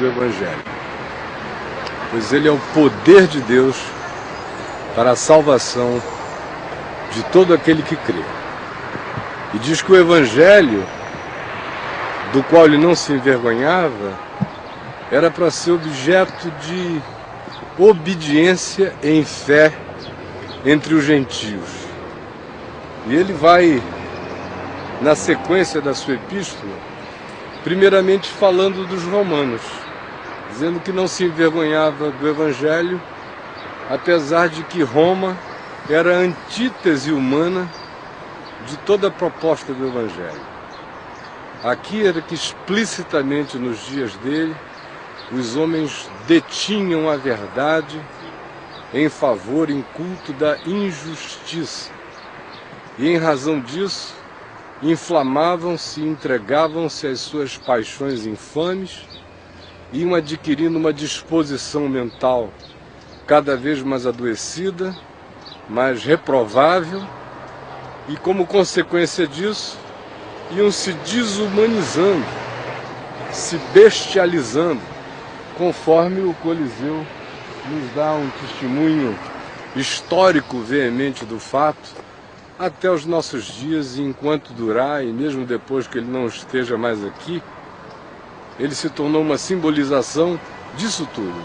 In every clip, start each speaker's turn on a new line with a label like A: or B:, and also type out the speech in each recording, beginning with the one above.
A: do Evangelho, pois ele é o poder de Deus para a salvação de todo aquele que crê. E diz que o Evangelho, do qual ele não se envergonhava, era para ser objeto de obediência em fé entre os gentios. E ele vai, na sequência da sua epístola, primeiramente falando dos romanos, dizendo que não se envergonhava do Evangelho, apesar de que Roma era a antítese humana de toda a proposta do Evangelho. Aqui era que explicitamente nos dias dele, os homens detinham a verdade em favor, em culto da injustiça. E em razão disso, inflamavam-se e entregavam-se às suas paixões infames, iam adquirindo uma disposição mental cada vez mais adoecida, mais reprovável, e como consequência disso, iam se desumanizando, se bestializando, conforme o Coliseu nos dá um testemunho histórico veemente do fato, até os nossos dias, e enquanto durar, e mesmo depois que ele não esteja mais aqui, ele se tornou uma simbolização disso tudo.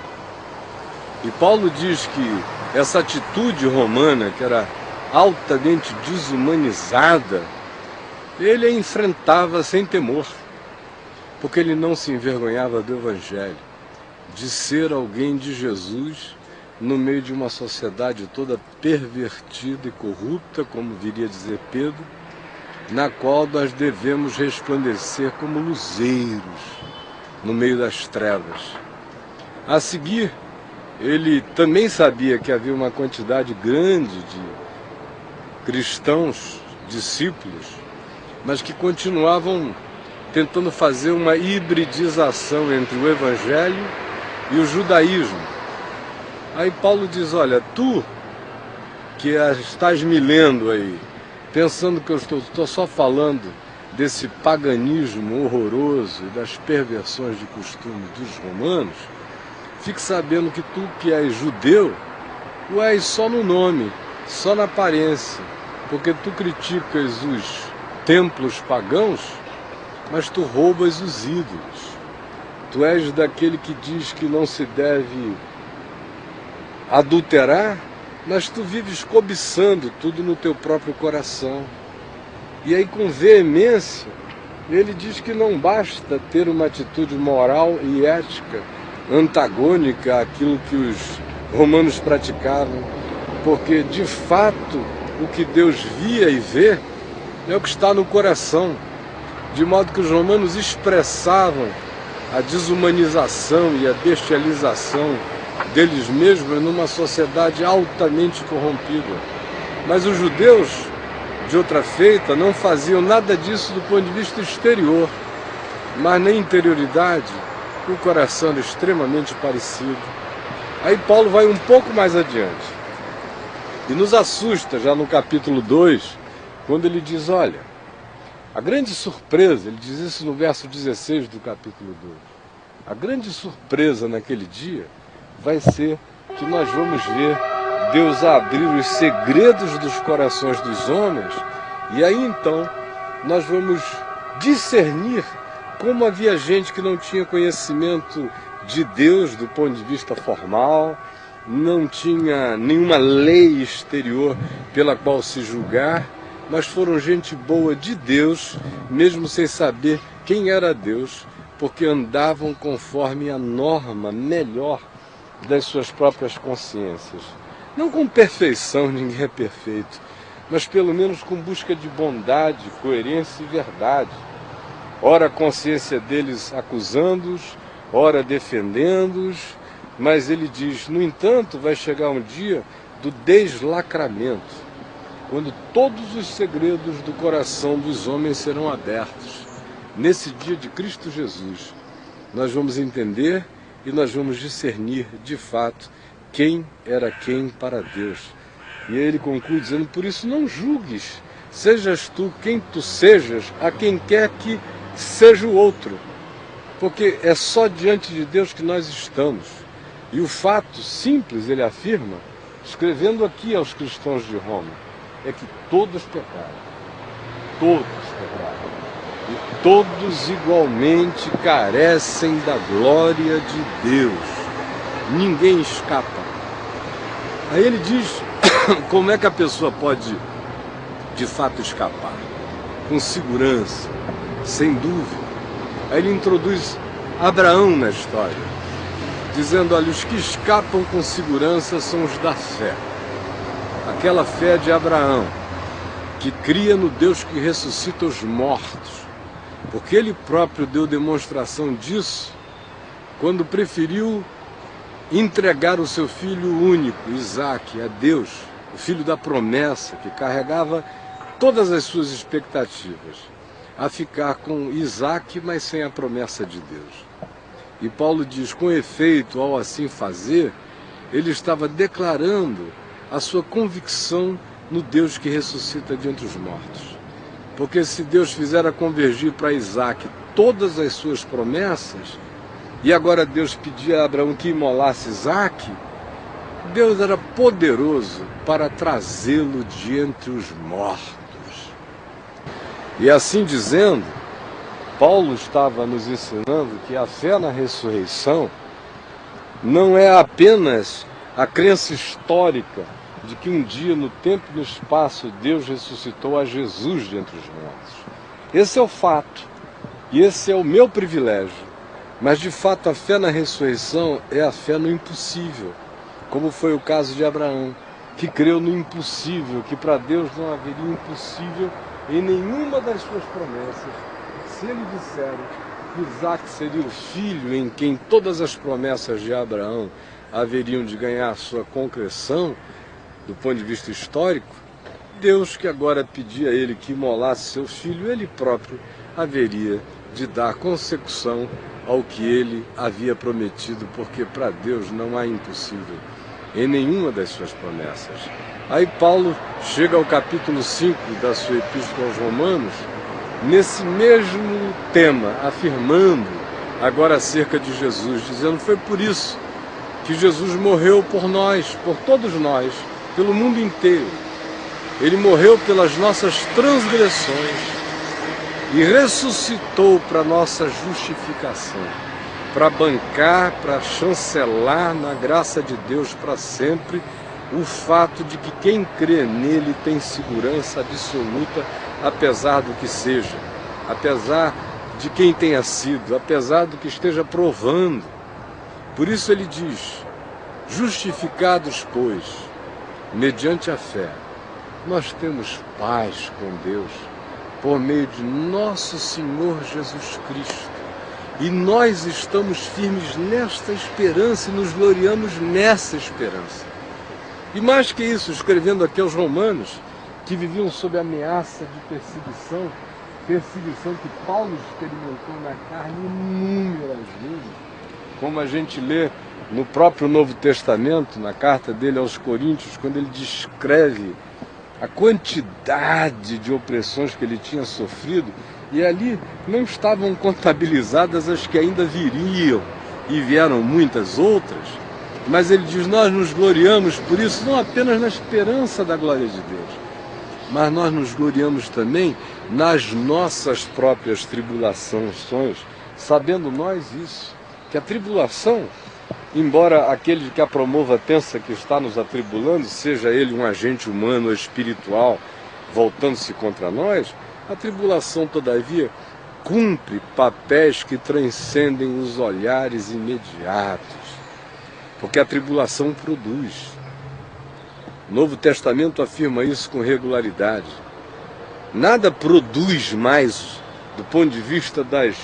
A: E Paulo diz que essa atitude romana, que era altamente desumanizada, ele a enfrentava sem temor, porque ele não se envergonhava do Evangelho, de ser alguém de Jesus no meio de uma sociedade toda pervertida e corrupta, como viria a dizer Pedro, na qual nós devemos resplandecer como luzeiros no meio das trevas. A seguir, ele também sabia que havia uma quantidade grande de cristãos, discípulos, mas que continuavam tentando fazer uma hibridização entre o Evangelho e o judaísmo. Aí Paulo diz, olha, tu que estás me lendo aí, pensando que eu estou só falando desse paganismo horroroso e das perversões de costume dos romanos, fique sabendo que tu que és judeu, tu és só no nome, só na aparência, porque tu criticas os templos pagãos, mas tu roubas os ídolos. Tu és daquele que diz que não se deve adulterar, mas tu vives cobiçando tudo no teu próprio coração. E aí, com veemência, ele diz que não basta ter uma atitude moral e ética antagônica àquilo que os romanos praticavam, porque, de fato, o que Deus via e vê é o que está no coração, de modo que os romanos expressavam a desumanização e a bestialização deles mesmos numa sociedade altamente corrompida. Mas os judeus, de outra feita, não faziam nada disso do ponto de vista exterior, mas na interioridade o coração era extremamente parecido. Aí Paulo vai um pouco mais adiante e nos assusta já no capítulo 2, quando ele diz, olha, a grande surpresa, ele diz isso no verso 16 do capítulo 2, a grande surpresa naquele dia vai ser que nós vamos ver Deus abrir os segredos dos corações dos homens, e aí então nós vamos discernir como havia gente que não tinha conhecimento de Deus do ponto de vista formal, não tinha nenhuma lei exterior pela qual se julgar, mas foram gente boa de Deus, mesmo sem saber quem era Deus, porque andavam conforme a norma melhor das suas próprias consciências. Não com perfeição, ninguém é perfeito, mas pelo menos com busca de bondade, coerência e verdade. Ora a consciência deles acusando-os, ora defendendo-os, mas ele diz, no entanto, vai chegar um dia do deslacramento, quando todos os segredos do coração dos homens serão abertos. Nesse dia de Cristo Jesus, nós vamos entender e nós vamos discernir, de fato, quem era quem para Deus. E aí ele conclui dizendo, por isso não julgues, sejas tu quem tu sejas, a quem quer que seja o outro. Porque é só diante de Deus que nós estamos. E o fato simples, ele afirma, escrevendo aqui aos cristãos de Roma, é que todos pecaram. Todos pecaram. E todos igualmente carecem da glória de Deus. Ninguém escapa. Aí ele diz como é que a pessoa pode de fato escapar. Com segurança, sem dúvida. Aí ele introduz Abraão na história, dizendo, olha, os que escapam com segurança são os da fé. Aquela fé de Abraão, que cria no Deus que ressuscita os mortos, porque ele próprio deu demonstração disso quando preferiu entregar o seu filho único, Isaque, a Deus, o filho da promessa, que carregava todas as suas expectativas, a ficar com Isaque, mas sem a promessa de Deus. E Paulo diz, com efeito, ao assim fazer, ele estava declarando a sua convicção no Deus que ressuscita de entre os mortos. Porque se Deus fizera convergir para Isaque todas as suas promessas, e agora Deus pedia a Abraão que imolasse Isaque, Deus era poderoso para trazê-lo de entre os mortos. E assim dizendo, Paulo estava nos ensinando que a fé na ressurreição não é apenas a crença histórica de que um dia, no tempo e no espaço, Deus ressuscitou a Jesus de entre os mortos. Esse é o fato, e esse é o meu privilégio. Mas, de fato, a fé na ressurreição é a fé no impossível, como foi o caso de Abraão, que creu no impossível, que para Deus não haveria impossível em nenhuma das suas promessas. Se ele disser que Isaque seria o filho em quem todas as promessas de Abraão haveriam de ganhar sua concreção, do ponto de vista histórico, Deus, que agora pedia a ele que imolasse seu filho, ele próprio haveria de dar consecução ao que ele havia prometido, porque para Deus não há impossível em nenhuma das suas promessas. Aí Paulo chega ao capítulo 5 da sua epístola aos Romanos, nesse mesmo tema, afirmando agora acerca de Jesus, dizendo, foi por isso que Jesus morreu por nós, por todos nós, pelo mundo inteiro. Ele morreu pelas nossas transgressões e ressuscitou para nossa justificação, para bancar, para chancelar na graça de Deus para sempre o fato de que quem crê nele tem segurança absoluta, apesar do que seja, apesar de quem tenha sido, apesar do que esteja provando. Por isso ele diz, justificados, pois, mediante a fé, nós temos paz com Deus, por meio de nosso Senhor Jesus Cristo. E nós estamos firmes nesta esperança e nos gloriamos nessa esperança. E mais que isso, escrevendo aqui aos romanos, que viviam sob ameaça de perseguição que Paulo experimentou na carne inúmeras vezes, como a gente lê no próprio Novo Testamento, na carta dele aos Coríntios, quando ele descreve a quantidade de opressões que ele tinha sofrido, e ali não estavam contabilizadas as que ainda viriam, e vieram muitas outras, mas ele diz, nós nos gloriamos por isso, não apenas na esperança da glória de Deus, mas nós nos gloriamos também nas nossas próprias tribulações, sabendo nós isso, que a tribulação, embora aquele que a promova pensa que está nos atribulando, seja ele um agente humano ou espiritual, voltando-se contra nós, a tribulação, todavia, cumpre papéis que transcendem os olhares imediatos, porque a tribulação produz. O Novo Testamento afirma isso com regularidade. Nada produz mais, do ponto de vista das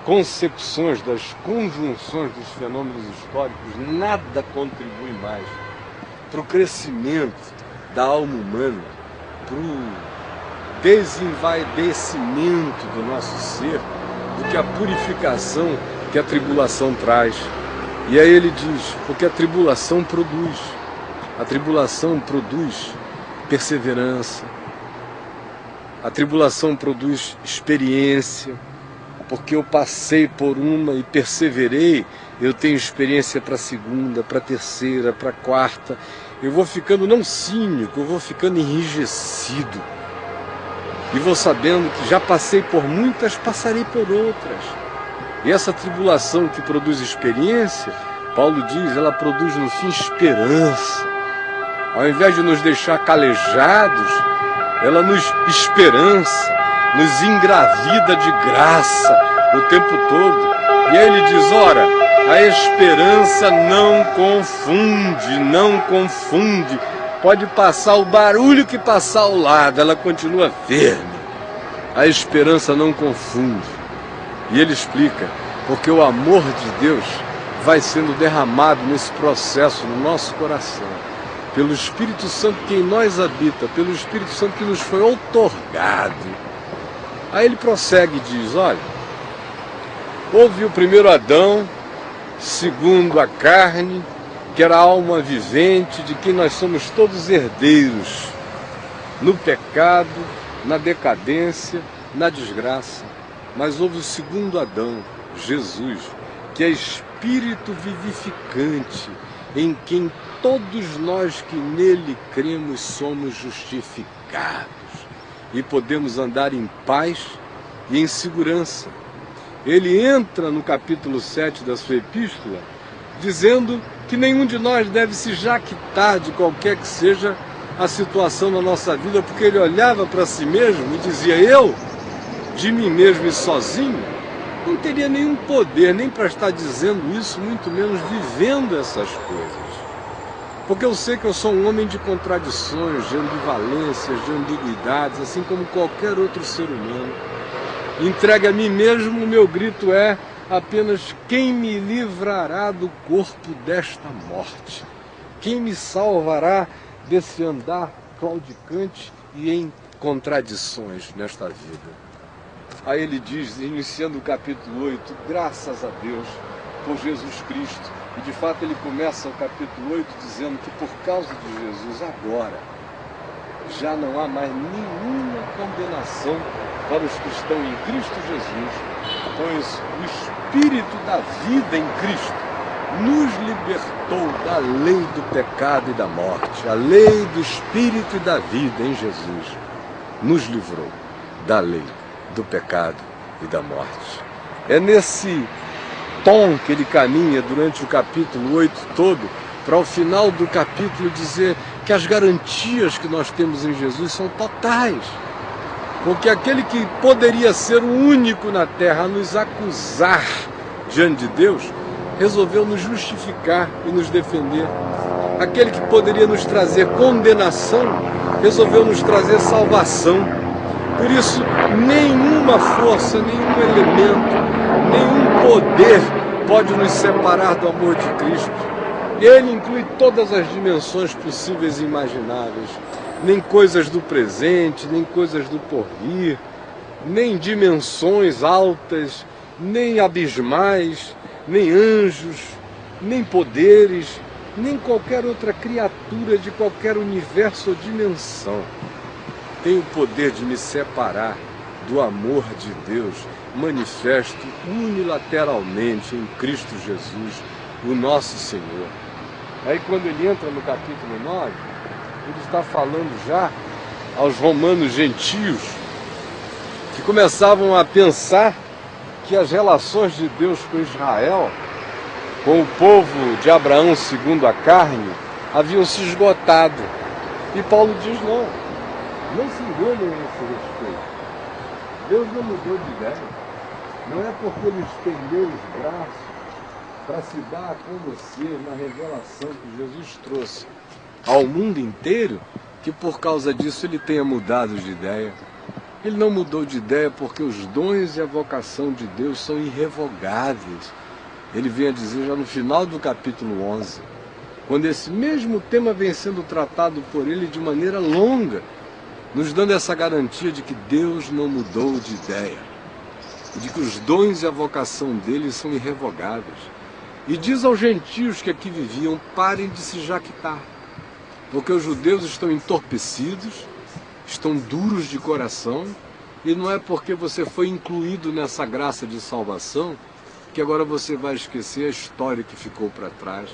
A: consecuções, das conjunções dos fenômenos históricos, nada contribui mais para o crescimento da alma humana, para o desenvaidecimento do nosso ser, do que a purificação que a tribulação traz. E aí ele diz, porque a tribulação produz perseverança, a tribulação produz experiência, porque eu passei por uma e perseverei, eu tenho experiência para a segunda, para a terceira, para a quarta. Eu vou ficando não cínico, eu vou ficando enrijecido. E vou sabendo que já passei por muitas, passarei por outras. E essa tribulação que produz experiência, Paulo diz, ela produz no fim esperança. Ao invés de nos deixar calejados, ela nos esperança, nos engravida de graça o tempo todo. E aí ele diz, ora, a esperança não confunde, não confunde. Pode passar o barulho que passar ao lado, ela continua firme. A esperança não confunde. E ele explica, porque o amor de Deus vai sendo derramado nesse processo no nosso coração, pelo Espírito Santo que em nós habita, pelo Espírito Santo que nos foi outorgado. Aí ele prossegue e diz, olha, houve o primeiro Adão, segundo a carne, que era a alma vivente, de que nós somos todos herdeiros, no pecado, na decadência, na desgraça. Mas houve o segundo Adão, Jesus, que é Espírito vivificante, em quem todos nós que nele cremos somos justificados e podemos andar em paz e em segurança. Ele entra no capítulo 7 da sua epístola, dizendo que nenhum de nós deve se jactar de qualquer que seja a situação na nossa vida, porque ele olhava para si mesmo e dizia, eu, de mim mesmo e sozinho, não teria nenhum poder nem para estar dizendo isso, muito menos vivendo essas coisas. Porque eu sei que eu sou um homem de contradições, de ambivalências, de ambiguidades, assim como qualquer outro ser humano. Entregue a mim mesmo, o meu grito é apenas, quem me livrará do corpo desta morte? Quem me salvará desse andar claudicante e em contradições nesta vida? Aí ele diz, iniciando o capítulo 8, graças a Deus por Jesus Cristo. E de fato ele começa o capítulo 8 dizendo que por causa de Jesus agora já não há mais nenhuma condenação para os que estão em Cristo Jesus, pois o Espírito da vida em Cristo nos libertou da lei do pecado e da morte. A lei do Espírito e da vida em Jesus nos livrou da lei do pecado e da morte. É nesse tom que ele caminha durante o capítulo 8 todo, para o final do capítulo dizer que as garantias que nós temos em Jesus são totais. Porque aquele que poderia ser o único na terra a nos acusar diante de Deus, resolveu nos justificar e nos defender. Aquele que poderia nos trazer condenação, resolveu nos trazer salvação. Por isso, nenhuma força, nenhum elemento, nenhum poder pode nos separar do amor de Cristo. Ele inclui todas as dimensões possíveis e imagináveis. Nem coisas do presente, nem coisas do porvir, nem dimensões altas, nem abismais, nem anjos, nem poderes, nem qualquer outra criatura de qualquer universo ou dimensão tem o poder de me separar do amor de Deus manifesto unilateralmente em Cristo Jesus, o nosso Senhor. Aí quando ele entra no capítulo 9, ele está falando já aos romanos gentios que começavam a pensar que as relações de Deus com Israel, com o povo de Abraão segundo a carne, haviam se esgotado. E Paulo diz, não se enganem a esse respeito. Deus não mudou de ideia. Não é porque ele estendeu os braços para se dar com você na revelação que Jesus trouxe ao mundo inteiro, que por causa disso ele tenha mudado de ideia. Ele não mudou de ideia porque os dons e a vocação de Deus são irrevogáveis. Ele vem a dizer já no final do capítulo 11, quando esse mesmo tema vem sendo tratado por ele de maneira longa, nos dando essa garantia de que Deus não mudou de ideia, de que os dons e a vocação dele são irrevogáveis. E diz aos gentios que aqui viviam, parem de se jactar, porque os judeus estão entorpecidos, estão duros de coração, E não é porque você foi incluído nessa graça de salvação que agora você vai esquecer a história que ficou para trás.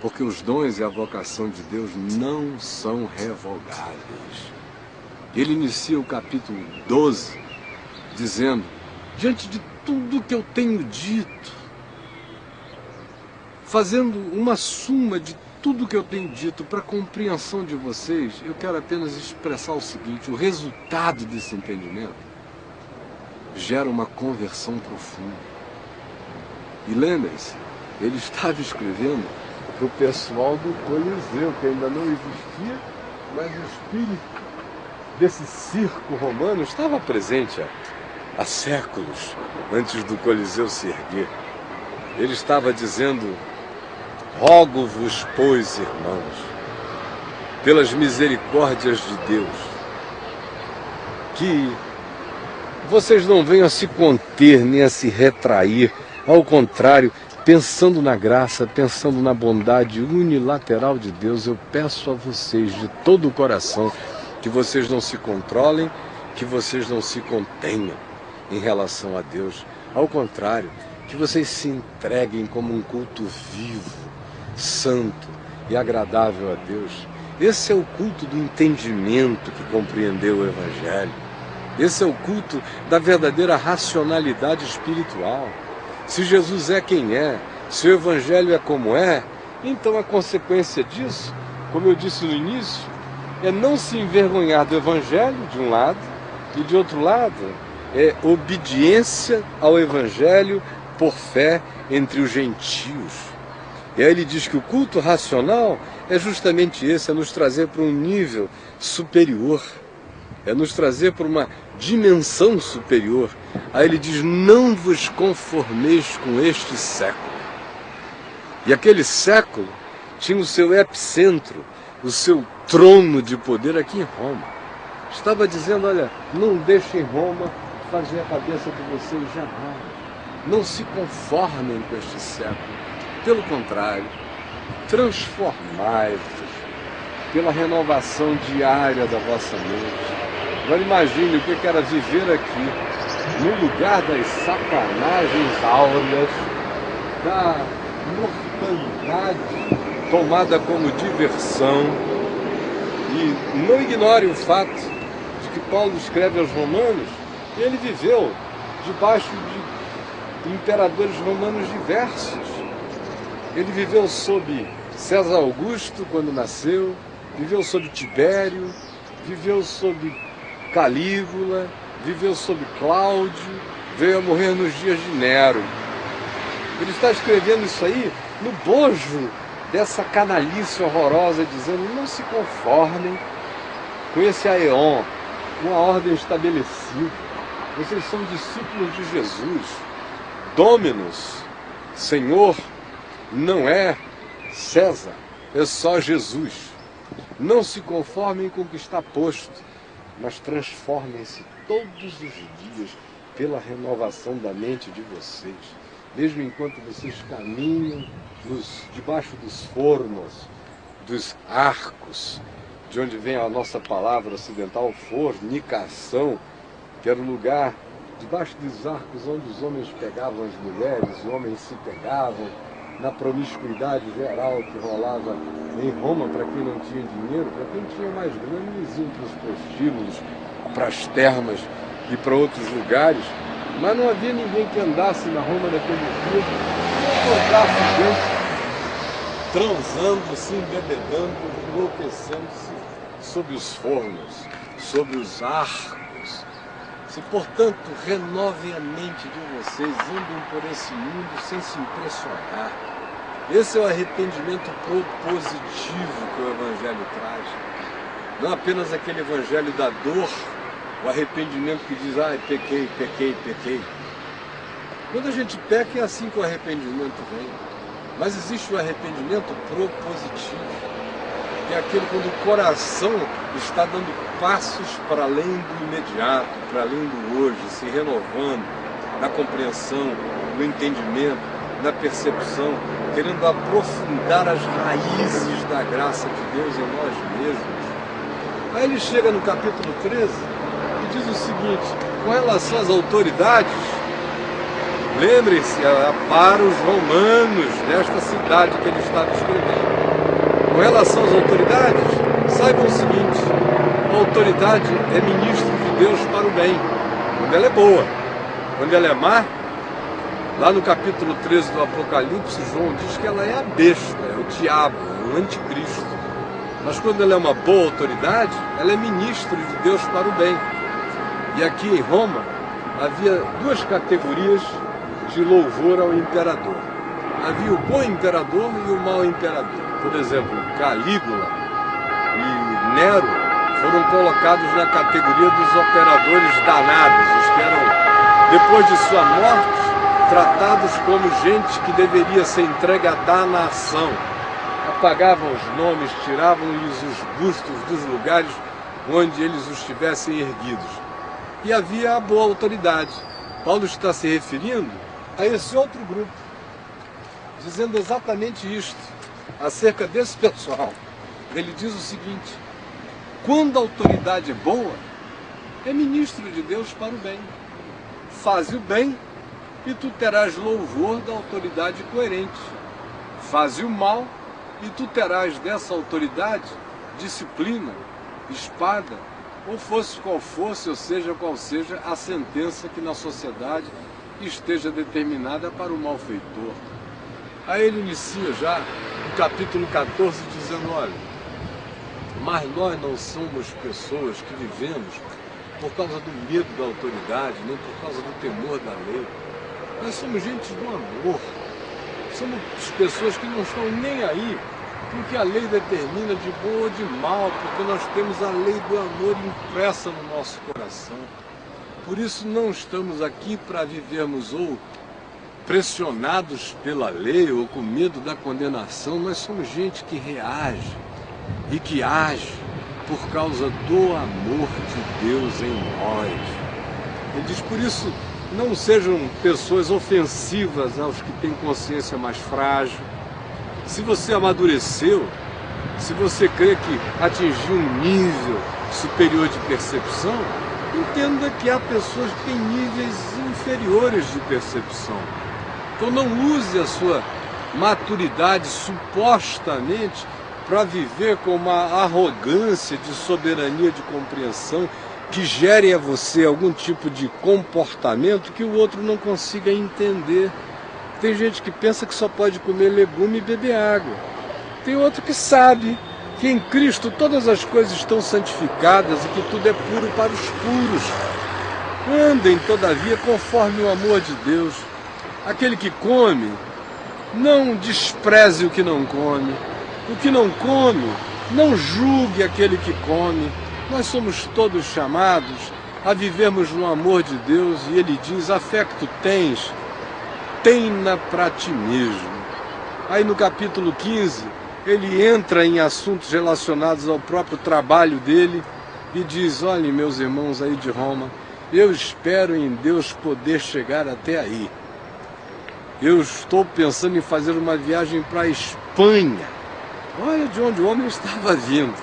A: Porque os dons e a vocação de Deus não são revogáveis. Ele inicia o capítulo 12 dizendo: diante de tudo que eu tenho dito, fazendo uma suma de tudo que eu tenho dito para a compreensão de vocês, eu quero apenas expressar o seguinte: o resultado desse entendimento gera uma conversão profunda. E lembrem-se, ele estava escrevendo para o pessoal do Coliseu, que ainda não existia, mas o espírito desse circo romano estava presente há séculos antes do Coliseu se erguer. Ele estava dizendo: rogo-vos, pois, irmãos, pelas misericórdias de Deus, que vocês não venham a se conter nem a se retrair, ao contrário, pensando na graça, pensando na bondade unilateral de Deus, eu peço a vocês de todo o coração que vocês não se controlem, que vocês não se contenham em relação a Deus. Ao contrário, que vocês se entreguem como um culto vivo, santo e agradável a Deus. Esse é o culto do entendimento que compreendeu o Evangelho. Esse é o culto da verdadeira racionalidade espiritual. Se Jesus é quem é, se o Evangelho é como é, então a consequência disso, como eu disse no início, é não se envergonhar do Evangelho, de um lado, e de outro lado, é obediência ao Evangelho por fé entre os gentios. E aí ele diz que o culto racional é justamente esse, é nos trazer para um nível superior, é nos trazer para uma dimensão superior. Aí ele diz: não vos conformeis com este século. E aquele século tinha o seu epicentro, o seu trono de poder aqui em Roma. Estava dizendo: olha, não deixem Roma fazer a cabeça de vocês jamais. Não se conformem com este século. Pelo contrário, transformai-vos pela renovação diária da vossa mente. Agora imagine o que era viver aqui, no lugar das sacanagens áureas, da mortalidade tomada como diversão. E não ignore o fato de que Paulo escreve aos Romanos, e ele viveu debaixo de imperadores romanos diversos. Ele viveu sob César Augusto quando nasceu, viveu sob Tibério, viveu sob Calígula, viveu sob Cláudio, veio a morrer nos dias de Nero. Ele está escrevendo isso aí no bojo dessa canalice horrorosa, dizendo: não se conformem com esse aeon, uma ordem estabelecida. Vocês são discípulos de Jesus. Dominus, Senhor, não é César, é só Jesus. Não se conformem com o que está posto, mas transformem-se todos os dias pela renovação da mente de vocês. Mesmo enquanto vocês caminham debaixo dos fornos, dos arcos, de onde vem a nossa palavra ocidental, fornicação, que era o lugar debaixo dos arcos onde os homens pegavam as mulheres, os homens se pegavam, na promiscuidade geral que rolava em Roma para quem não tinha dinheiro. Para quem tinha mais grana, eles iam para os prostíbulos, para as termas e para outros lugares, mas não havia ninguém que andasse na Roma daquele dia e encontrasse gente transando, se embebedando, enlouquecendo-se sob os fornos, sob os arcos. Se, portanto, renovem a mente de vocês, andem por esse mundo sem se impressionar. Esse é o arrependimento propositivo que o Evangelho traz. Não apenas aquele Evangelho da dor, o arrependimento que diz: ah, pequei, pequei, pequei. Quando a gente peca, é assim que o arrependimento vem. Mas existe o arrependimento propositivo, que é aquele quando o coração está dando passos para além do imediato, para além do hoje, se renovando na compreensão, no entendimento, na percepção, querendo aprofundar as raízes da graça de Deus em nós mesmos. Aí ele chega no capítulo 13 e diz o seguinte: Com relação às autoridades, lembrem-se, para os romanos desta cidade que ele estava escrevendo. Com relação às autoridades, saibam o seguinte: a autoridade é ministro de Deus para o bem, quando ela é boa. Quando ela é má, lá no capítulo 13 do Apocalipse, João diz que ela é a besta, é o diabo, é o anticristo. Mas quando ela é uma boa autoridade, ela é ministro de Deus para o bem. E aqui em Roma, havia duas categorias de louvor ao imperador. Havia o bom imperador e o mau imperador. Por exemplo, Calígula e Nero foram colocados na categoria dos operadores danados, os que eram, depois de sua morte, tratados como gente que deveria ser entregue à danação. Apagavam os nomes, tiravam-lhes os bustos dos lugares onde eles os tivessem erguidos. E havia a boa autoridade. Paulo está se referindo a esse outro grupo, dizendo exatamente isto, acerca desse pessoal. Ele diz o seguinte: quando a autoridade é boa, é ministro de Deus para o bem. Faze o bem e tu terás louvor da autoridade coerente. Faze o mal e tu terás dessa autoridade disciplina, espada, ou fosse qual fosse, ou seja qual seja a sentença que na sociedade esteja determinada para o malfeitor. Aí ele inicia já no capítulo 14 dizendo: olha, mas nós não somos pessoas que vivemos por causa do medo da autoridade, nem por causa do temor da lei. Nós somos gente do amor. Somos pessoas que não estão nem aí porque a lei determina de bom ou de mal, porque nós temos a lei do amor impressa no nosso coração. Por isso não estamos aqui para vivermos ou pressionados pela lei ou com medo da condenação. Nós somos gente que reage e que age por causa do amor de Deus em nós. Ele diz, por isso, não sejam pessoas ofensivas aos que têm consciência mais frágil. Se você amadureceu, se você crê que atingiu um nível superior de percepção, entenda que há pessoas que têm níveis inferiores de percepção. Então não use a sua maturidade supostamente para viver com uma arrogância de soberania, de compreensão, que gere a você algum tipo de comportamento que o outro não consiga entender. Tem gente que pensa que só pode comer legume e beber água. Tem outro que sabe que em Cristo todas as coisas estão santificadas e que tudo é puro para os puros. Andem, todavia, conforme o amor de Deus. Aquele que come, não despreze o que não come. O que não come, não julgue aquele que come. Nós somos todos chamados a vivermos no amor de Deus, e ele diz, a fé que tu tens, tem-na para ti mesmo. Aí no capítulo 15, ele entra em assuntos relacionados ao próprio trabalho dele e diz, olhem meus irmãos aí de Roma, eu espero em Deus poder chegar até aí. Eu estou pensando em fazer uma viagem para a Espanha. Olha de onde o homem estava vindo.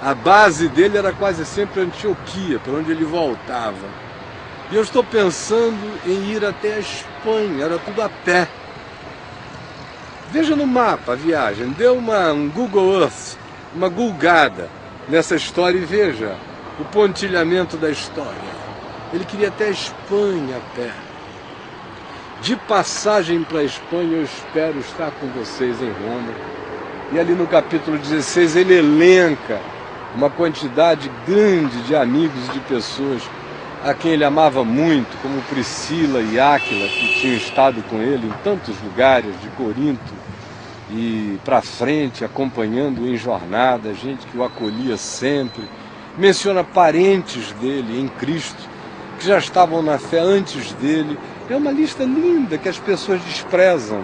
A: A base dele era quase sempre Antioquia, para onde ele voltava. E eu estou pensando em ir até a Espanha, era tudo a pé. Veja no mapa a viagem, dê um Google Earth, uma gulgada nessa história e veja o pontilhamento da história. Ele queria até a Espanha a pé. De passagem para a Espanha, eu espero estar com vocês em Roma. E ali no capítulo 16 ele elenca uma quantidade grande de amigos e de pessoas a quem ele amava muito, como Priscila e Áquila, que tinham estado com ele em tantos lugares, de Corinto e para frente, acompanhando-o em jornada, gente que o acolhia sempre. Menciona parentes dele em Cristo, que já estavam na fé antes dele. É uma lista linda que as pessoas desprezam,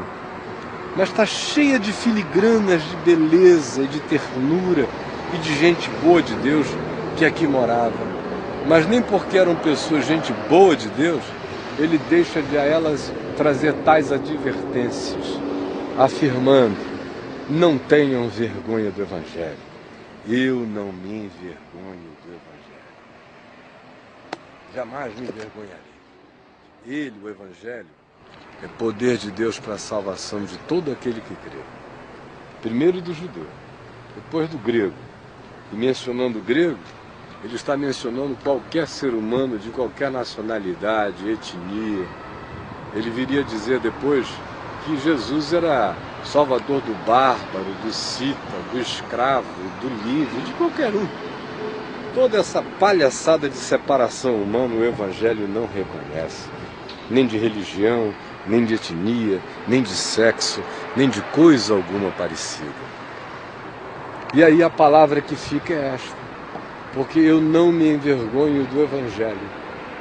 A: mas está cheia de filigranas de beleza e de ternura e de gente boa de Deus que aqui morava. Mas nem porque eram pessoas, gente boa de Deus, ele deixa de a elas trazer tais advertências, afirmando, não tenham vergonha do Evangelho. Eu não me envergonho do Evangelho. jamais me envergonharei. Ele, o Evangelho, é poder de Deus para a salvação de todo aquele que crê. Primeiro do judeu, depois do grego. E mencionando o grego, ele está mencionando qualquer ser humano de qualquer nacionalidade, etnia. Ele viria dizer depois que Jesus era salvador do bárbaro, do cita, do escravo, do livre, de qualquer um. Toda essa palhaçada de separação humana o Evangelho não reconhece. Nem de religião, nem de etnia, nem de sexo, nem de coisa alguma parecida. E aí a palavra que fica é esta: porque eu não me envergonho do Evangelho,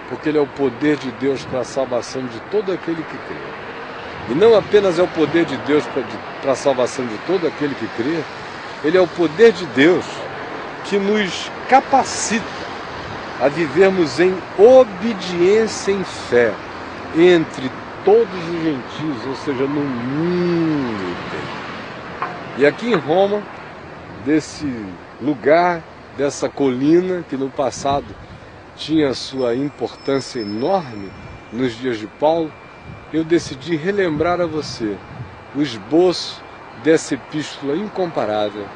A: porque ele é o poder de Deus para a salvação de todo aquele que crê. E não apenas é o poder de Deus para a salvação de todo aquele que crê, ele é o poder de Deus que nos capacita a vivermos em obediência em fé entre todos os gentios, ou seja, no mundo inteiro. E aqui em Roma, desse lugar, dessa colina que no passado tinha sua importância enorme nos dias de Paulo, eu decidi relembrar a você o esboço dessa epístola incomparável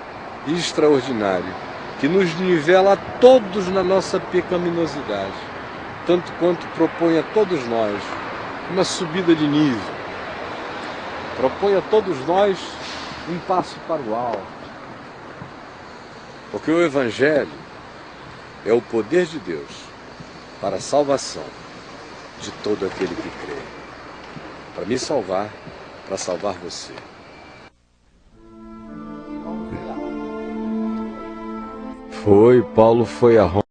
A: e extraordinária, que nos nivela a todos na nossa pecaminosidade, tanto quanto propõe a todos nós uma subida de nível, propõe a todos nós um passo para o alto, porque o Evangelho é o poder de Deus para a salvação de todo aquele que crê, para me salvar, para salvar você. Paulo foi a Roma.